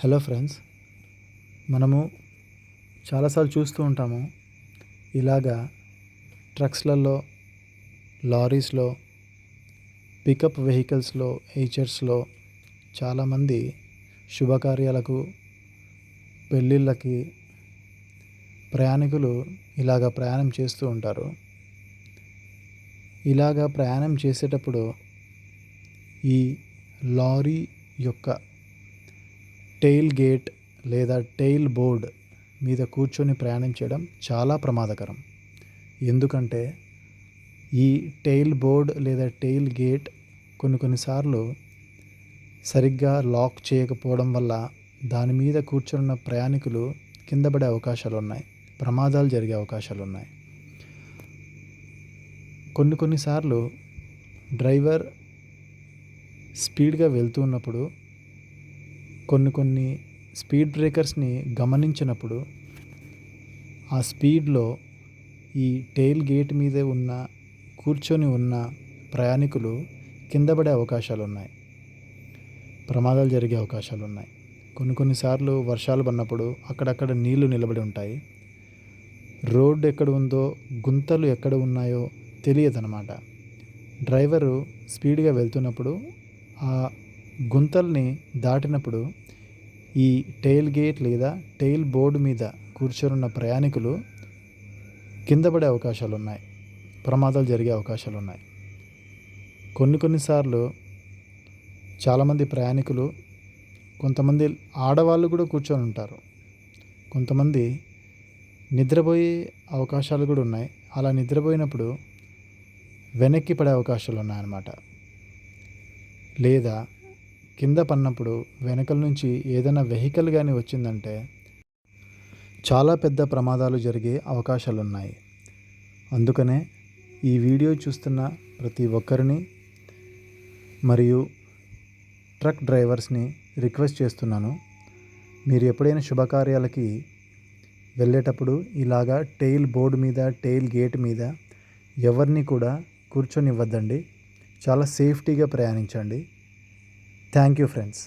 Hello friends, మనము చాలాసార్లు చూస్తూ ఉంటాము. ఇలాగా ట్రక్స్లలో, లారీస్లో, పికప్ వెహికల్స్లో, హెచర్స్లో చాలామంది శుభకార్యాలకు, పెళ్ళిళ్ళకి ప్రయాణికులు ప్రయాణం చేస్తూ ఉంటారు. ప్రయాణం చేసేటప్పుడు ఈ లారీ యొక్క టెయిల్ గేట్ లేదా టెయిల్ బోర్డ్ మీద కూర్చొని ప్రయాణం చేయడం చాలా ప్రమాదకరం. ఎందుకంటే ఈ టెయిల్ బోర్డ్ లేదా టెయిల్ గేట్ కొన్నిసార్లు సరిగ్గా లాక్ చేయకపోవడం వల్ల దాని మీద కూర్చున్న ప్రయాణికులు కింద పడే అవకాశాలు ఉన్నాయి, ప్రమాదాలు జరిగే అవకాశాలు ఉన్నాయి. కొన్నిసార్లు డ్రైవర్ స్పీడ్గా వెళ్తున్నప్పుడు కొన్ని స్పీడ్ బ్రేకర్స్ని గమనించినప్పుడు ఆ స్పీడ్లో ఈ టెయిల్ గేట్ మీద కూర్చొని ఉన్న ప్రయాణికులు కింద పడే అవకాశాలు ఉన్నాయి, ప్రమాదాలు జరిగే అవకాశాలు ఉన్నాయి. కొన్నిసార్లు వర్షాలు పడినప్పుడు అక్కడక్కడ నీళ్లు నిలబడి ఉంటాయి. రోడ్డు ఎక్కడ ఉందో, గుంతలు ఎక్కడ ఉన్నాయో తెలియదన్నమాట. డ్రైవరు స్పీడ్గా వెళ్తున్నప్పుడు ఆ గుంతల్ని దాటినప్పుడు ఈ టెయిల్ గేట్ లేదా టెయిల్ బోర్డు మీద కూర్చొనున్న ప్రయాణికులు కింద పడే అవకాశాలు ఉన్నాయి, ప్రమాదాలు జరిగే అవకాశాలు ఉన్నాయి. కొన్నిసార్లు చాలామంది ప్రయాణికులు, కొంతమంది ఆడవాళ్ళు కూడా కూర్చొని ఉంటారు. కొంతమంది నిద్రపోయే అవకాశాలు కూడా ఉన్నాయి. అలా నిద్రపోయినప్పుడు వెనక్కి పడే అవకాశాలు ఉన్నాయన్నమాట. లేదా కింద పడినప్పుడు వెనకల నుంచి ఏదైనా వెహికల్ కానీ వచ్చిందంటే చాలా పెద్ద ప్రమాదాలు జరిగే అవకాశాలు ఉన్నాయి. అందుకనే ఈ వీడియో చూస్తున్న ప్రతి ఒక్కరిని మరియు ట్రక్ డ్రైవర్స్ని రిక్వెస్ట్ చేస్తున్నాను. మీరు ఎప్పుడైనా శుభకార్యాలకి వెళ్ళేటప్పుడు టెయిల్ బోర్డు మీద, టెయిల్ గేట్ మీద ఎవరిని కూడా కూర్చొనివ్వద్దండి. చాలా సేఫ్టీగా ప్రయాణించండి. Thank you friends.